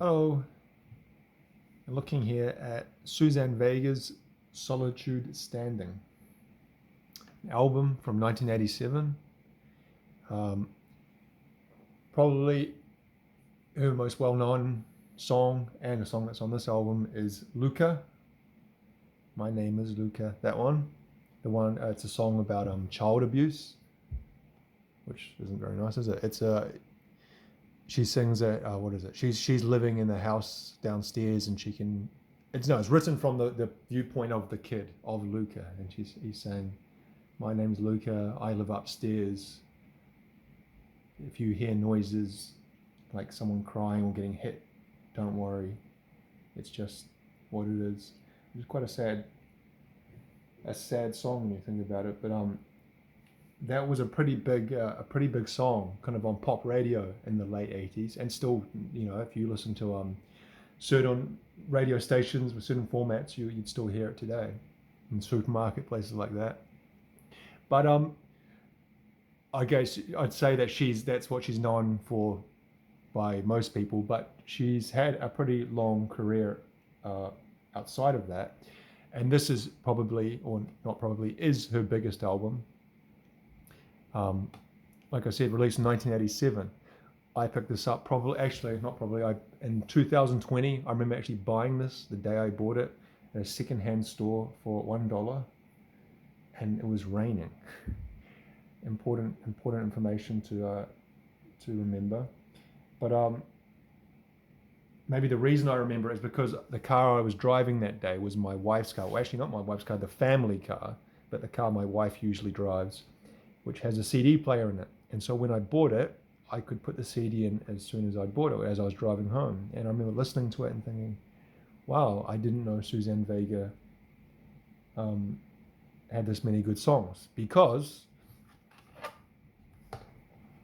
Oh, looking here at Suzanne Vega's Solitude Standing, an album from 1987. Um, Probably her most well-known song, and a song that's on this album, is Luca. My Name is Luca. That one. The one, it's a song about child abuse, which isn't very nice, is it? It's a she sings at what is it? She's living in the house downstairs, and she can. It's written from the viewpoint of the kid, of Luca, and he's saying, "My name's Luca. I live upstairs. If you hear noises like someone crying or getting hit, don't worry. It's just what it is." It's quite a sad song when you think about it, but that was a pretty big song, kind of on pop radio in the late '80s, and still, if you listen to certain radio stations with certain formats, you'd still hear it today in supermarket places like that. But I guess I'd say that that's what she's known for by most people, but she's had a pretty long career outside of that, and this is probably, or not probably, is her biggest album. Like I said, released in 1987. I picked this up in 2020. I remember actually buying this the day I bought it at a secondhand store for $1, and it was raining. Important information to remember. But maybe the reason I remember it is because the car I was driving that day was my wife's car. Well, actually not my wife's car, the family car, but the car my wife usually drives, which has a CD player in it. And so when I bought it, I could put the CD in as soon as I bought it, as I was driving home. And I remember listening to it and thinking, wow, I didn't know Suzanne Vega had this many good songs, because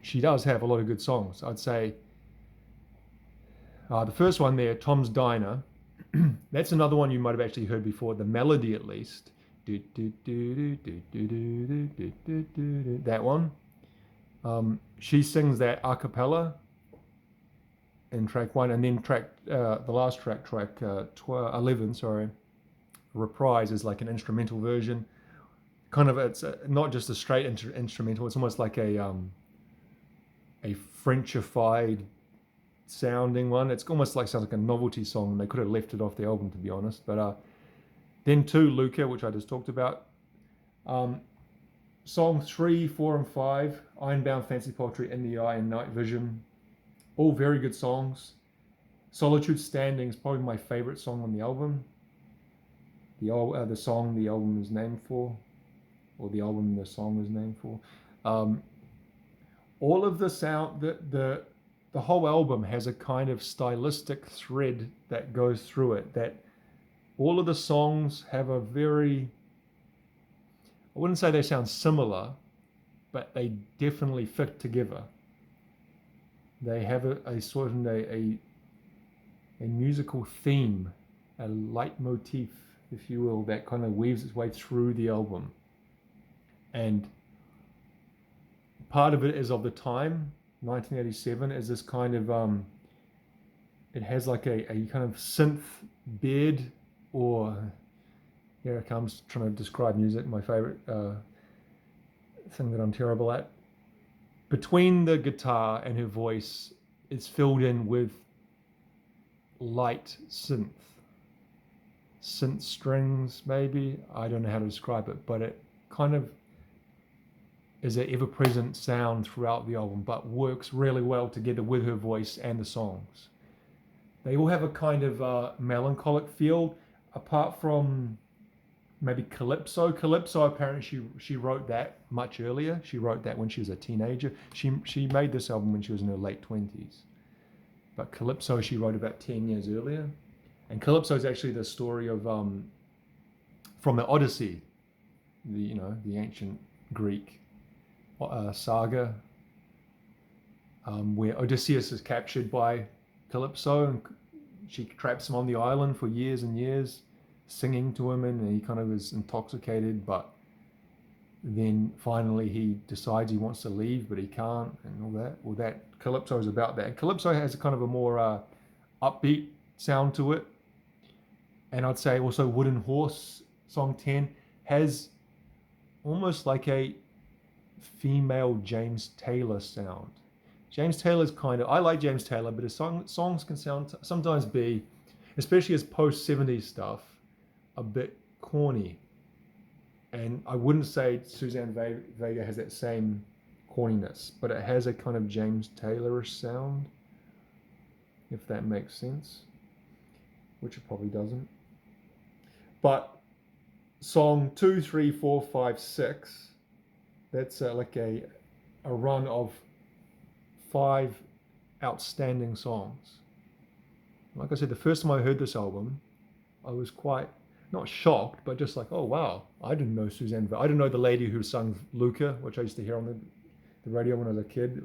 she does have a lot of good songs. I'd say the first one there, Tom's Diner, that's another one you might have actually heard before, the melody at least. That one. She sings that a cappella in track 1, and then the last track 11, Reprise, is like an instrumental version. Kind of, it's not just a straight instrumental. It's almost like a Frenchified sounding one. It's almost sounds like a novelty song. They could have left it off the album, to be honest. But then 2, Luca, which I just talked about. Song 3, 4, and 5, Ironbound, Fancy Poetry, In the Eye, and Night Vision. All very good songs. Solitude Standing is probably my favorite song on the album. The song the album is named for, or the album the song is named for. All of the sound, the whole album has a kind of stylistic thread that goes through it, that all of the songs have a very, I wouldn't say they sound similar, but they definitely fit together. They have a sort of a musical theme, a leitmotif, if you will, that kind of weaves its way through the album. And part of it is of the time, 1987, is this kind of, it has like a kind of synth bed, or here it comes trying to describe music, my favorite thing that I'm terrible at. Between the guitar and her voice, it's filled in with light synth strings, maybe. I don't know how to describe it, but it kind of is an ever-present sound throughout the album, but works really well together with her voice and the songs. They all have a kind of melancholic feel, apart from maybe Calypso. Calypso, apparently she wrote that much earlier. She wrote that when she was a teenager. She made this album when she was in her late 20s. But Calypso she wrote about 10 years earlier. And Calypso is actually the story of, from the Odyssey, the ancient Greek saga, where Odysseus is captured by Calypso, and she traps him on the island for years and years, singing to him, and he kind of is intoxicated, but then finally he decides he wants to leave, but he can't, and all that. Well, that Calypso is about that. And Calypso has a kind of a more upbeat sound to it. And I'd say also Wooden Horse, song 10, has almost like a female James Taylor sound. James Taylor's kind of, I like James Taylor, but his songs can sometimes be, especially his post 70s stuff, a bit corny. And I wouldn't say Suzanne Vega has that same corniness, but it has a kind of James Taylorish sound, if that makes sense, which it probably doesn't. But song 2, 3, 4, 5, 6, that's like a run of 5 outstanding songs. Like I said, the first time I heard this album, I was quite, not shocked, but just like, oh wow, I didn't know Suzanne Vega. I didn't know the lady who sung Luca, which I used to hear on the radio when I was a kid,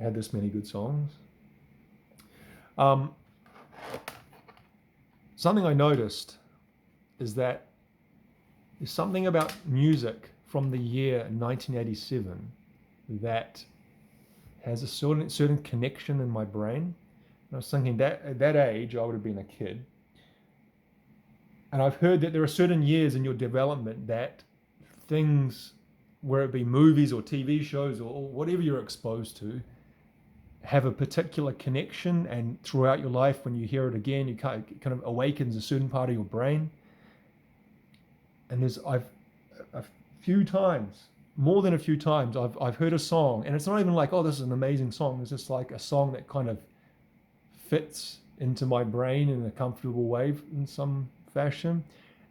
had this many good songs. Something I noticed is that there's something about music from the year 1987 that has a certain connection in my brain. And I was thinking that at that age, I would have been a kid. And I've heard that there are certain years in your development that things, whether it be movies or TV shows or whatever you're exposed to, have a particular connection, and throughout your life, when you hear it again, it kind of awakens a certain part of your brain. And I've a few times, more than a few times, I've heard a song, and it's not even like, oh, this is an amazing song. It's just like a song that kind of fits into my brain in a comfortable way in some fashion.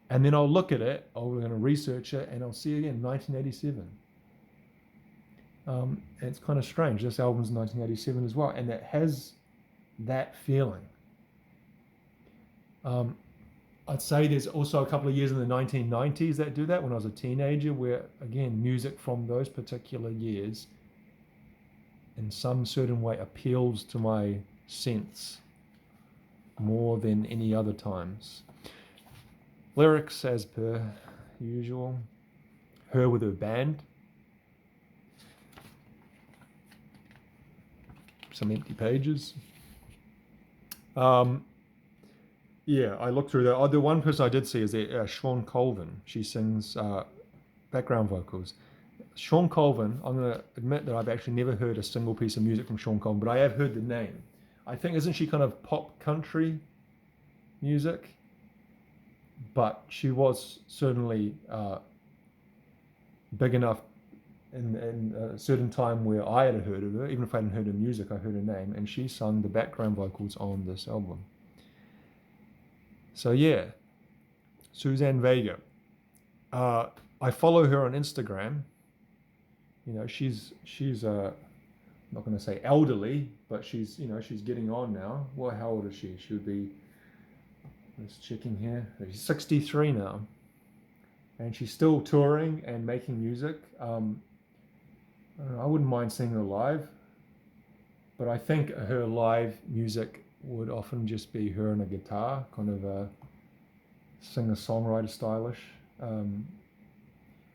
And then I'll look at it, I'm going to research it, and I'll see again 1987. And it's kind of strange. This album's 1987 as well, and it has that feeling. I'd say there's also a couple of years in the 1990s that do that, when I was a teenager, where, again, music from those particular years in some certain way appeals to my sense more than any other times. Lyrics, as per usual. Her with her band. Some empty pages. Yeah, I looked through that. Oh, the one person I did see is Shawn Colvin. She sings background vocals. Shawn Colvin, I'm going to admit that I've actually never heard a single piece of music from Shawn Colvin, but I have heard the name. I think, isn't she kind of pop country music? But she was certainly big enough in a certain time where I had heard of her. Even if I hadn't heard her music, I heard her name, and she sung the background vocals on this album. So yeah, Suzanne Vega. I follow her on Instagram. You know, she's I'm not going to say elderly, but she's getting on now. Well, how old is she? She would be, just checking here, she's 63 now, and she's still touring and making music. I wouldn't mind seeing her live, but I think her live music would often just be her and a guitar, kind of a singer-songwriter stylish.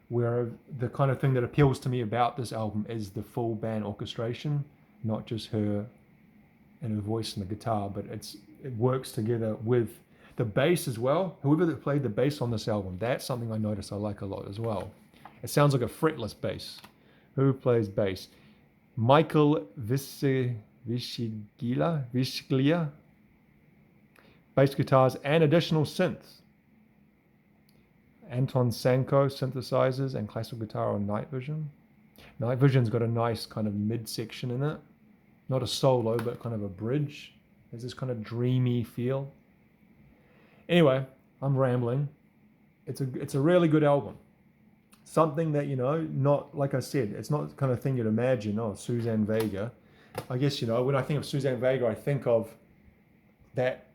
Where the kind of thing that appeals to me about this album is the full band orchestration, not just her and her voice and the guitar, but it works together with the bass as well. Whoever that played the bass on this album, that's something I noticed I like a lot as well. It sounds like a fretless bass. Who plays bass? Michael Vischiglia, bass guitars and additional synths. Anton Sanko synthesizers and classical guitar on Night Vision. Night Vision's got a nice kind of mid-section in it. Not a solo, but kind of a bridge. There's this kind of dreamy feel. Anyway, I'm rambling. It's a really good album. Something that, not, like I said, it's not the kind of thing you'd imagine, oh, Suzanne Vega. I guess, when I think of Suzanne Vega, I think of that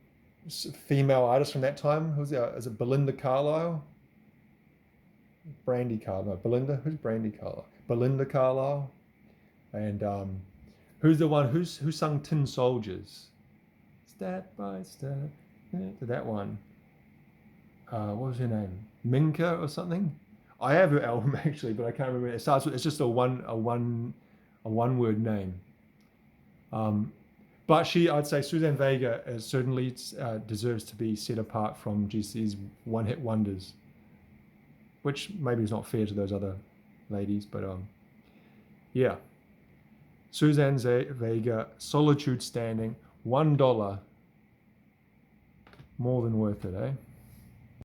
female artist from that time. Is it Belinda Carlisle? Brandy Carlisle. Belinda? Who's Brandy Carlisle? Belinda Carlisle. And who's the one who sung Tin Soldiers? Step by step. To that one. What was her name? Minka or something? I have her album actually, but I can't remember. It starts with, it's just a one word name. But I'd say Suzanne Vega is certainly deserves to be set apart from Gypsy's one-hit wonders, which maybe is not fair to those other ladies, but yeah. Suzanne Vega, Solitude Standing, $1, more than worth it, eh?